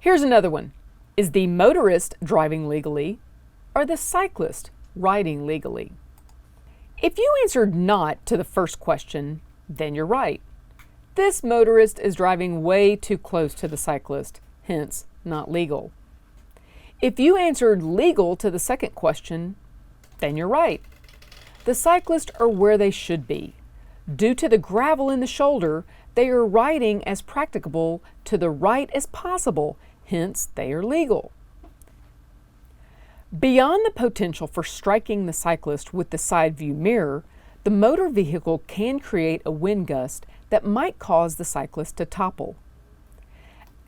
Here's another one. Is the motorist driving legally or the cyclist riding legally? If you answered not to the first question, then you're right. This motorist is driving way too close to the cyclist, hence not legal. If you answered legal to the second question, then you're right. The cyclists are where they should be. Due to the gravel in the shoulder, they are riding as practicable to the right as possible, hence they are legal. Beyond the potential for striking the cyclist with the side view mirror, the motor vehicle can create a wind gust that might cause the cyclist to topple.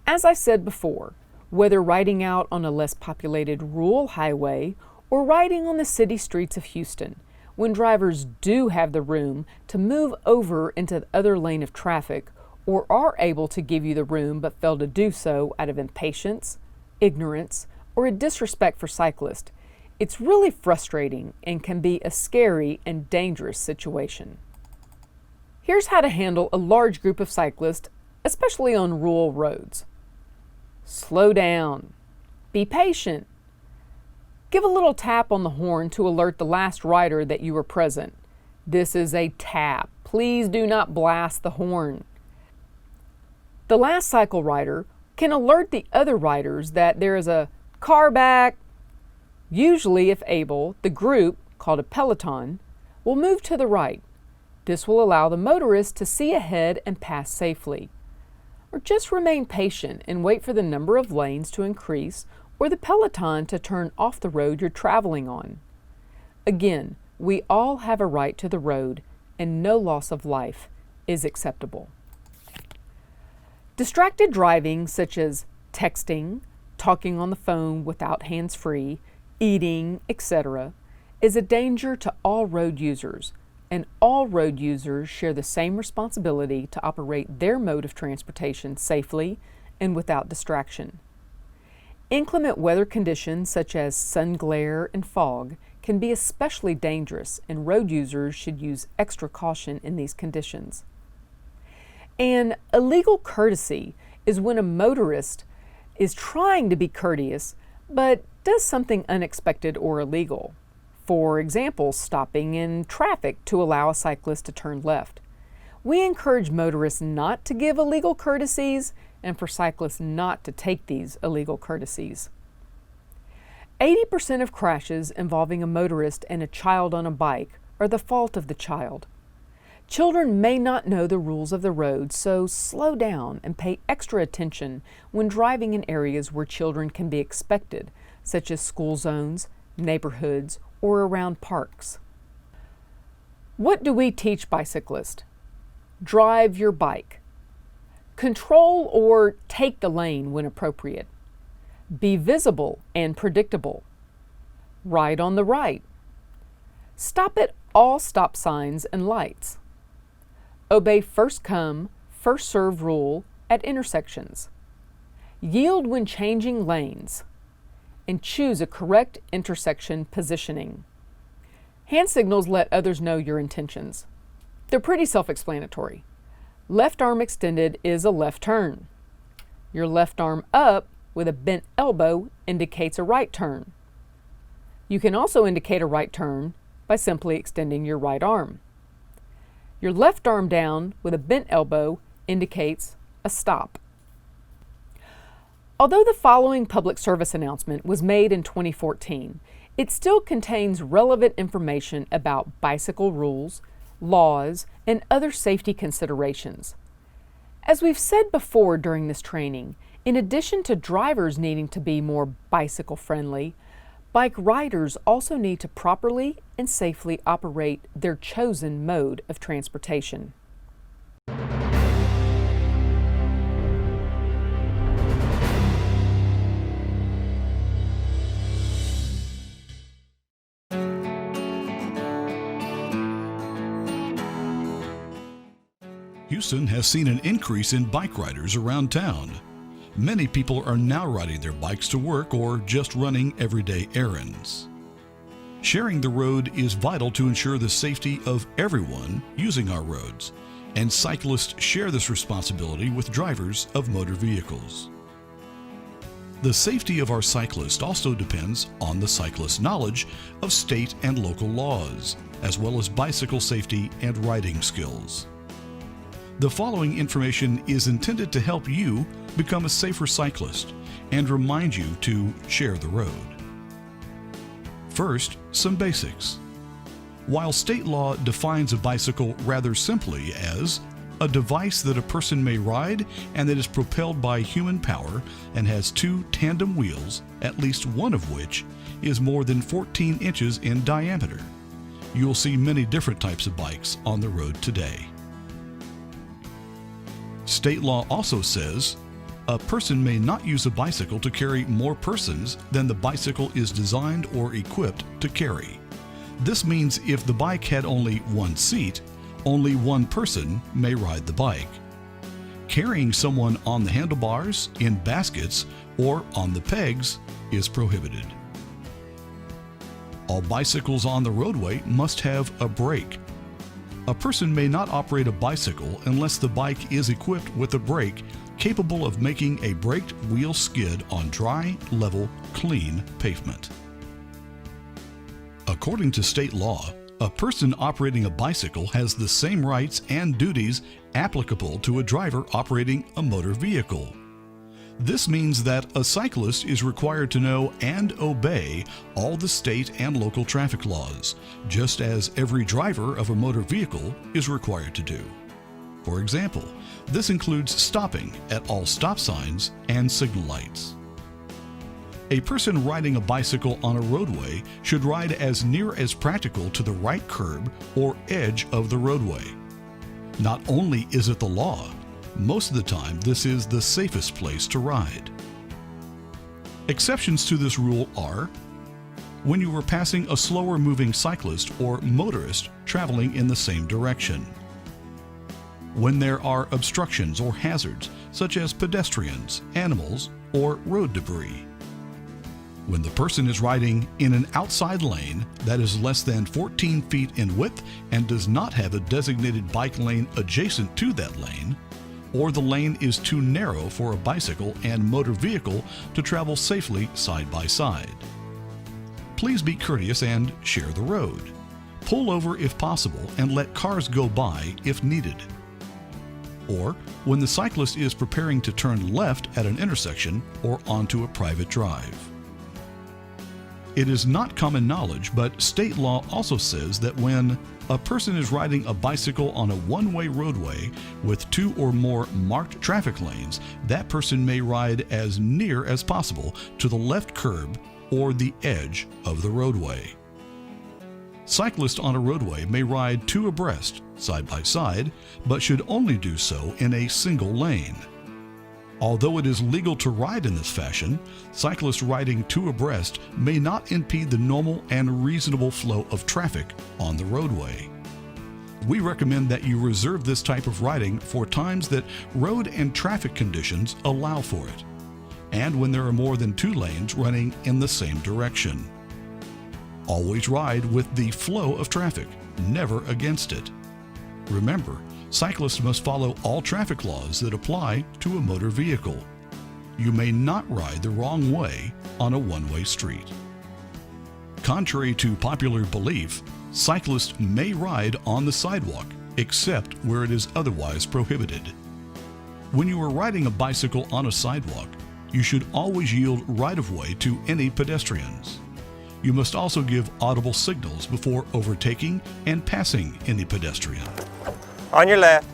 As I said before, whether riding out on a less populated rural highway or riding on the city streets of Houston, when drivers do have the room to move over into the other lane of traffic or are able to give you the room but fail to do so out of impatience, ignorance, or a disrespect for cyclists, it's really frustrating and can be a scary and dangerous situation. Here's how to handle a large group of cyclists, especially on rural roads. Slow down. Be patient. Give a little tap on the horn to alert the last rider that you were present. This is a tap. Please do not blast the horn. The last cycle rider can alert the other riders that there is a car back. Usually, if able, the group, called a peloton, will move to the right. This will allow the motorist to see ahead and pass safely. Or just remain patient and wait for the number of lanes to increase or the peloton to turn off the road you're traveling on. Again, we all have a right to the road, and no loss of life is acceptable. Distracted driving, such as texting, talking on the phone without hands-free, eating, etc., is a danger to all road users, and all road users share the same responsibility to operate their mode of transportation safely and without distraction. Inclement weather conditions such as sun glare and fog can be especially dangerous, and road users should use extra caution in these conditions. An illegal courtesy is when a motorist is trying to be courteous but does something unexpected or illegal. For example, stopping in traffic to allow a cyclist to turn left. We encourage motorists not to give illegal courtesies and for cyclists not to take these illegal courtesies. 80% of crashes involving a motorist and a child on a bike are the fault of the child. Children may not know the rules of the road, so slow down and pay extra attention when driving in areas where children can be expected, such as school zones, neighborhoods, or around parks. What do we teach bicyclists? Drive your bike. Control or take the lane when appropriate. Be visible and predictable. Ride on the right. Stop at all stop signs and lights. Obey first come, first serve rule at intersections. Yield when changing lanes. And choose a correct intersection positioning. Hand signals let others know your intentions. They're pretty self-explanatory. Left arm extended is a left turn. Your left arm up with a bent elbow indicates a right turn. You can also indicate a right turn by simply extending your right arm. Your left arm down with a bent elbow indicates a stop. Although the following public service announcement was made in 2014, it still contains relevant information about bicycle rules, laws, and other safety considerations. As we've said before during this training, in addition to drivers needing to be more bicycle friendly, bike riders also need to properly and safely operate their chosen mode of transportation. Houston has seen an increase in bike riders around town. Many people are now riding their bikes to work or just running everyday errands. Sharing the road is vital to ensure the safety of everyone using our roads, and cyclists share this responsibility with drivers of motor vehicles. The safety of our cyclist also depends on the cyclist's knowledge of state and local laws, as well as bicycle safety and riding skills. The following information is intended to help you become a safer cyclist and remind you to share the road. First, some basics. While state law defines a bicycle rather simply as a device that a person may ride and that is propelled by human power and has two tandem wheels, at least one of which is more than 14 inches in diameter. You will see many different types of bikes on the road today. State law also says a person may not use a bicycle to carry more persons than the bicycle is designed or equipped to carry. This means if the bike had only one seat, only one person may ride the bike. Carrying someone on the handlebars, in baskets, or on the pegs is prohibited. All bicycles on the roadway must have a brake. A person may not operate a bicycle unless the bike is equipped with a brake capable of making a braked wheel skid on dry, level, clean pavement. According to state law, a person operating a bicycle has the same rights and duties applicable to a driver operating a motor vehicle. This means that a cyclist is required to know and obey all the state and local traffic laws, just as every driver of a motor vehicle is required to do. For example, this includes stopping at all stop signs and signal lights. A person riding a bicycle on a roadway should ride as near as practical to the right curb or edge of the roadway. Not only is it the law, most of the time this is the safest place to ride. Exceptions to this rule are when you are passing a slower moving cyclist or motorist traveling in the same direction, when there are obstructions or hazards such as pedestrians, animals, or road debris, when the person is riding in an outside lane that is less than 14 feet in width and does not have a designated bike lane adjacent to that lane, or the lane is too narrow for a bicycle and motor vehicle to travel safely side by side. Please be courteous and share the road. Pull over if possible and let cars go by if needed. Or when the cyclist is preparing to turn left at an intersection or onto a private drive. It is not common knowledge, but state law also says that when a person is riding a bicycle on a one-way roadway with two or more marked traffic lanes, that person may ride as near as possible to the left curb or the edge of the roadway. Cyclists on a roadway may ride two abreast, side by side, but should only do so in a single lane. Although it is legal to ride in this fashion, cyclists riding two abreast may not impede the normal and reasonable flow of traffic on the roadway. We recommend that you reserve this type of riding for times that road and traffic conditions allow for it, and when there are more than two lanes running in the same direction. Always ride with the flow of traffic, never against it. Remember, cyclists must follow all traffic laws that apply to a motor vehicle. You may not ride the wrong way on a one-way street. Contrary to popular belief, cyclists may ride on the sidewalk, except where it is otherwise prohibited. When you are riding a bicycle on a sidewalk, you should always yield right-of-way to any pedestrians. You must also give audible signals before overtaking and passing any pedestrian. On your left.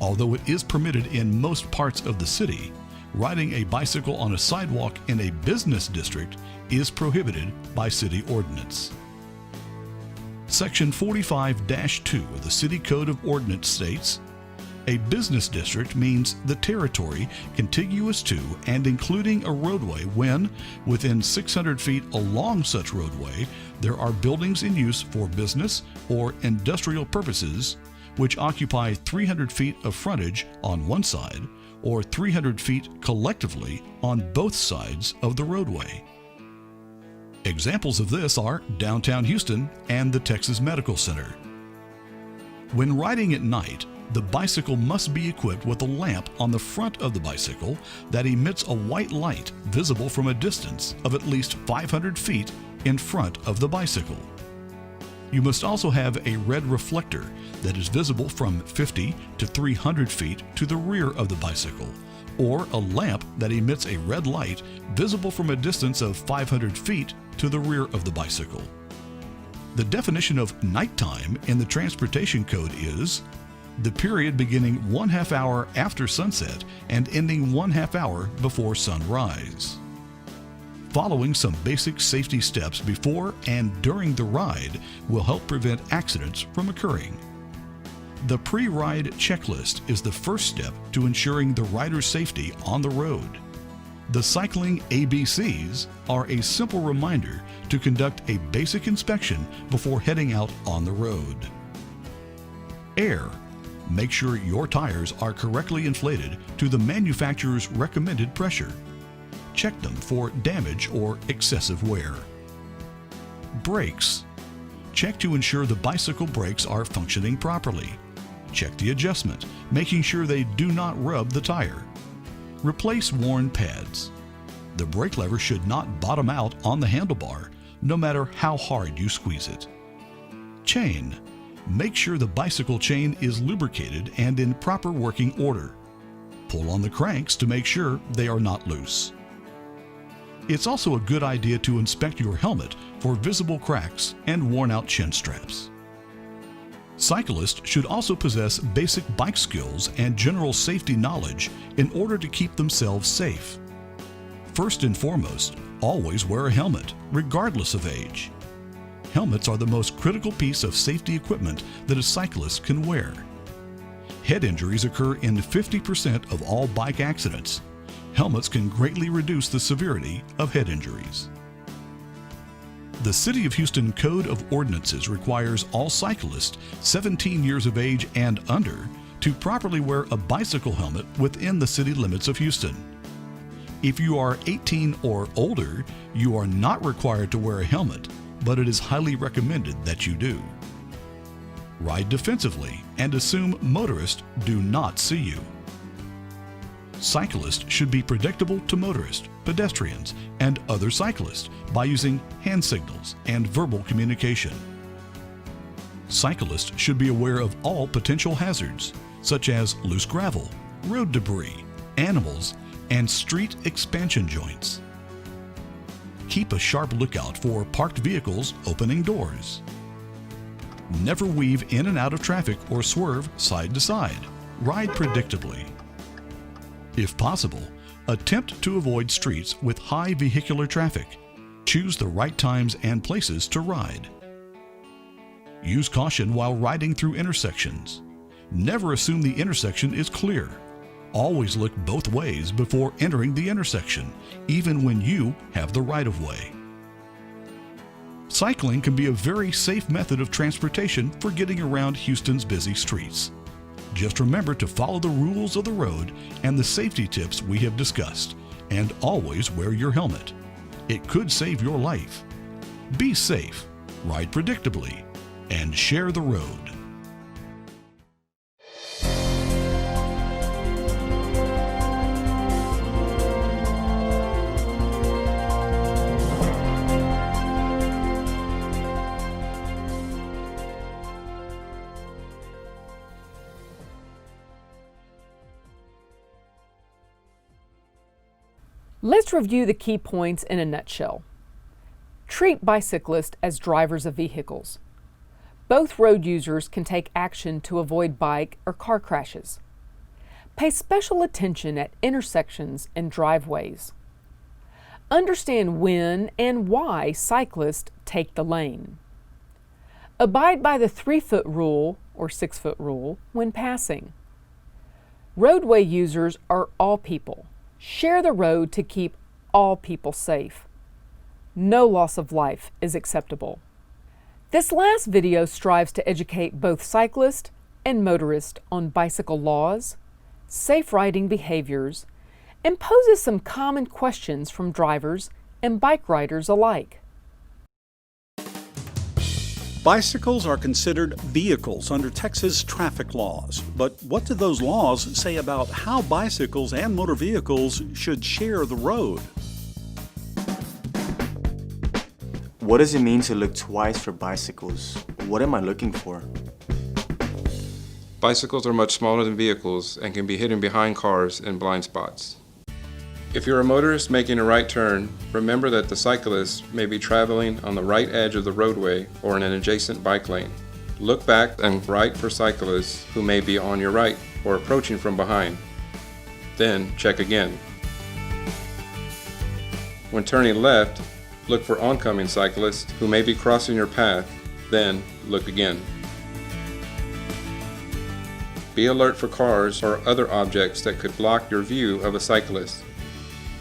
Although it is permitted in most parts of the city, riding a bicycle on a sidewalk in a business district is prohibited by city ordinance. Section 45-2 of the City Code of Ordinance states, a business district means the territory contiguous to and including a roadway when, within 600 feet along such roadway, there are buildings in use for business or industrial purposes which occupy 300 feet of frontage on one side or 300 feet collectively on both sides of the roadway. Examples of this are downtown Houston and the Texas Medical Center. When riding at night, The bicycle must be equipped with a lamp on the front of the bicycle that emits a white light visible from a distance of at least 500 feet in front of the bicycle. You must also have a red reflector that is visible from 50 to 300 feet to the rear of the bicycle, or a lamp that emits a red light visible from a distance of 500 feet to the rear of the bicycle. The definition of nighttime in the Transportation Code is the period beginning 1/2 hour after sunset and ending 1/2 hour before sunrise. Following some basic safety steps before and during the ride will help prevent accidents from occurring. The pre-ride checklist is the first step to ensuring the rider's safety on the road. The cycling ABCs are a simple reminder to conduct a basic inspection before heading out on the road. Air. Make sure your tires are correctly inflated to the manufacturer's recommended pressure. Check them for damage or excessive wear. Brakes. Check to ensure the bicycle brakes are functioning properly. Check the adjustment, making sure they do not rub the tire. Replace worn pads. The brake lever should not bottom out on the handlebar, no matter how hard you squeeze it. Chain. Make sure the bicycle chain is lubricated and in proper working order. Pull on the cranks to make sure they are not loose. It's also a good idea to inspect your helmet for visible cracks and worn-out chin straps. Cyclists should also possess basic bike skills and general safety knowledge in order to keep themselves safe. First and foremost, always wear a helmet, regardless of age. Helmets are the most critical piece of safety equipment that a cyclist can wear. Head injuries occur in 50% of all bike accidents. Helmets can greatly reduce the severity of head injuries. The City of Houston Code of Ordinances requires all cyclists 17 years of age and under to properly wear a bicycle helmet within the city limits of Houston. If you are 18 or older, you are not required to wear a helmet, but it is highly recommended that you do. Ride defensively and assume motorists do not see you. Cyclists should be predictable to motorists, pedestrians, and other cyclists by using hand signals and verbal communication. Cyclists should be aware of all potential hazards, such as loose gravel, road debris, animals, and street expansion joints. Keep a sharp lookout for parked vehicles opening doors. Never weave in and out of traffic or swerve side to side. Ride predictably. If possible, attempt to avoid streets with high vehicular traffic. Choose the right times and places to ride. Use caution while riding through intersections. Never assume the intersection is clear. Always look both ways before entering the intersection, even when you have the right-of-way. Cycling can be a very safe method of transportation for getting around Houston's busy streets. Just remember to follow the rules of the road and the safety tips we have discussed, and always wear your helmet. It could save your life. Be safe, ride predictably, and share the road. Let's review the key points in a nutshell. Treat bicyclists as drivers of vehicles. Both road users can take action to avoid bike or car crashes. Pay special attention at intersections and driveways. Understand when and why cyclists take the lane. Abide by the 3-foot rule or 6-foot rule when passing. Roadway users are all people. Share the road to keep all people safe. No loss of life is acceptable. This last video strives to educate both cyclists and motorists on bicycle laws, safe riding behaviors, and poses some common questions from drivers and bike riders alike. Bicycles are considered vehicles under Texas traffic laws. But what do those laws say about how bicycles and motor vehicles should share the road? What does it mean to look twice for bicycles? What am I looking for? Bicycles are much smaller than vehicles and can be hidden behind cars in blind spots. If you're a motorist making a right turn, remember that the cyclist may be traveling on the right edge of the roadway or in an adjacent bike lane. Look back and right for cyclists who may be on your right or approaching from behind. Then check again. When turning left, look for oncoming cyclists who may be crossing your path. Then look again. Be alert for cars or other objects that could block your view of a cyclist.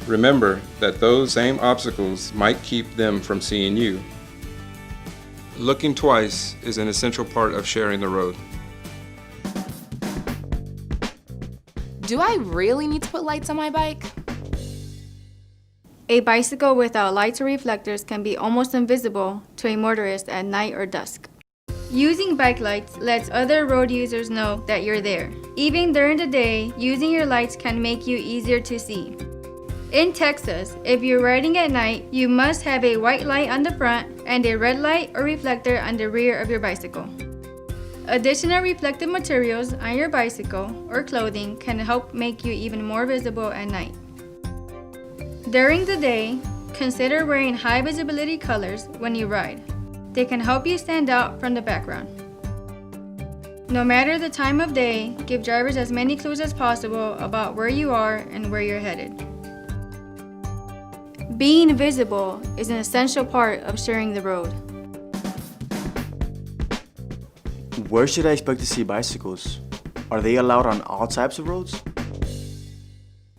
Remember that those same obstacles might keep them from seeing you. Looking twice is an essential part of sharing the road. Do I really need to put lights on my bike? A bicycle without lights or reflectors can be almost invisible to a motorist at night or dusk. Using bike lights lets other road users know that you're there. Even during the day, using your lights can make you easier to see. In Texas, if you're riding at night, you must have a white light on the front and a red light or reflector on the rear of your bicycle. Additional reflective materials on your bicycle or clothing can help make you even more visible at night. During the day, consider wearing high visibility colors when you ride. They can help you stand out from the background. No matter the time of day, give drivers as many clues as possible about where you are and where you're headed. Being visible is an essential part of sharing the road. Where should I expect to see bicycles? Are they allowed on all types of roads?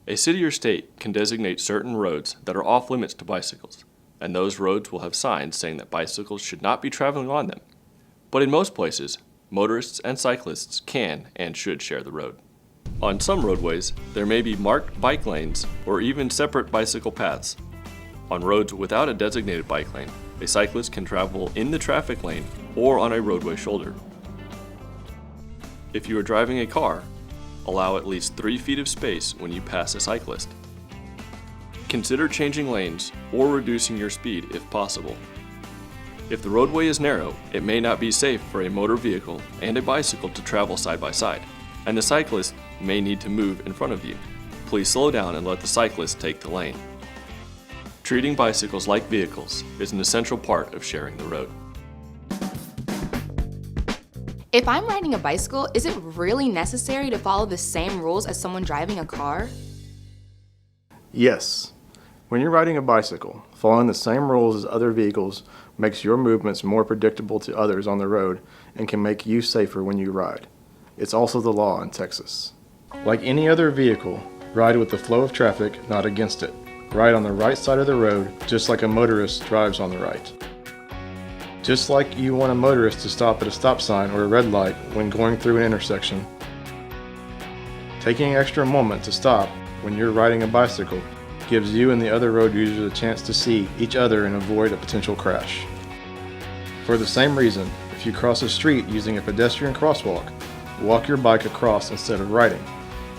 A city or state can designate certain roads that are off limits to bicycles, and those roads will have signs saying that bicycles should not be traveling on them. But in most places, motorists and cyclists can and should share the road. On some roadways, there may be marked bike lanes or even separate bicycle paths. On roads without a designated bike lane, a cyclist can travel in the traffic lane or on a roadway shoulder. If you are driving a car, allow at least 3 feet of space when you pass a cyclist. Consider changing lanes or reducing your speed if possible. If the roadway is narrow, it may not be safe for a motor vehicle and a bicycle to travel side by side, and the cyclist may need to move in front of you. Please slow down and let the cyclist take the lane. Treating bicycles like vehicles is an essential part of sharing the road. If I'm riding a bicycle, is it really necessary to follow the same rules as someone driving a car? Yes. When you're riding a bicycle, following the same rules as other vehicles makes your movements more predictable to others on the road and can make you safer when you ride. It's also the law in Texas. Like any other vehicle, ride with the flow of traffic, not against it. Ride on the right side of the road, just like a motorist drives on the right. Just like you want a motorist to stop at a stop sign or a red light when going through an intersection, taking an extra moment to stop when you're riding a bicycle gives you and the other road users a chance to see each other and avoid a potential crash. For the same reason, if you cross a street using a pedestrian crosswalk, walk your bike across instead of riding.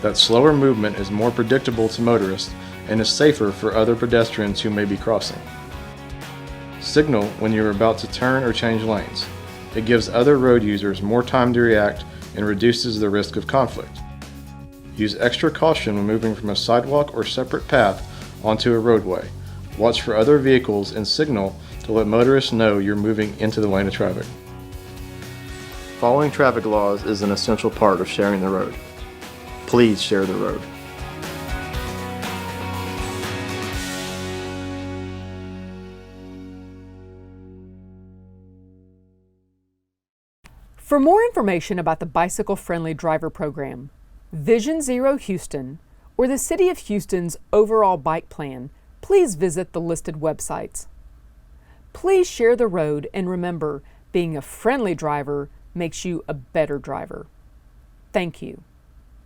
That slower movement is more predictable to motorists and is safer for other pedestrians who may be crossing. Signal when you're about to turn or change lanes. It gives other road users more time to react and reduces the risk of conflict. Use extra caution when moving from a sidewalk or separate path onto a roadway. Watch for other vehicles and signal to let motorists know you're moving into the lane of traffic. Following traffic laws is an essential part of sharing the road. Please share the road. For more information about the Bicycle Friendly Driver Program, Vision Zero Houston, or the City of Houston's overall bike plan, please visit the listed websites. Please share the road and remember, being a friendly driver makes you a better driver. Thank you.